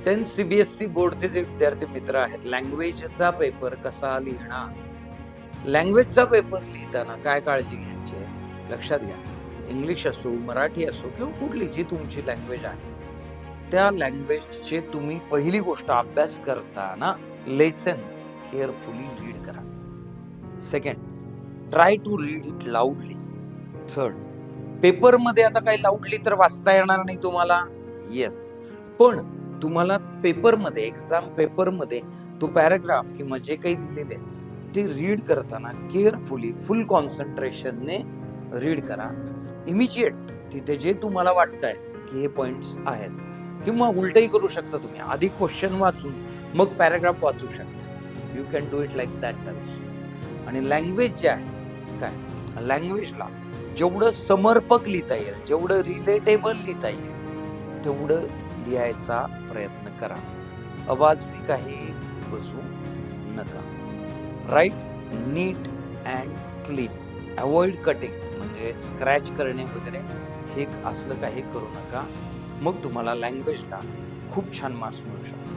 10 CBSE बोर्डचे जे विद्यार्थी मित्र आहेत, लँग्वेजचा पेपर कसा लिहिणार? लँग्वेजचा पेपर लिहिताना काय काळजी घ्यायची आहे? लक्षात घ्या. इंग्लिश असो, मराठी असो किंवा कुठली जी तुमची लँग्वेज आहे, त्या लँग्वेजचे तुम्ही पहिली गोष्ट अभ्यास करताना लेसन्स केअरफुली रीड करा. Second, try to read it loudly. Third, पेपरमध्ये आता काही लाऊडली तर वाचता येणार नाही तुम्हाला. येस, पण तुम्हाला पेपरमध्ये, एक्झाम पेपरमध्ये तो पॅराग्राफ किंवा जे काही दिलेले ते रीड करताना केअरफुली फुल कॉन्सन्ट्रेशनने रीड करा. इमिजिएट तिथे जे तुम्हाला वाटतंय की हे पॉइंट्स आहेत, किंवा उलटही करू शकता तुम्ही, आधी क्वेश्चन वाचून मग पॅराग्राफ वाचू शकता. You can do it like that also. आणि लँग्वेज जे आहे, काय लँग्वेजला जेवढं समर्पक लिहिता येईल, जेवढं रिलेटेबल लिहिता येईल तेवढं लिहायचा प्रयत्न करा. अवाजवी काही बसू नका. Write neat and clean. Avoid cutting म्हणजे स्क्रॅच करणे वगैरे, हे असलं काही करू नका. मग तुम्हाला लँग्वेजला खूप छान मार्क्स मिळू शकतात.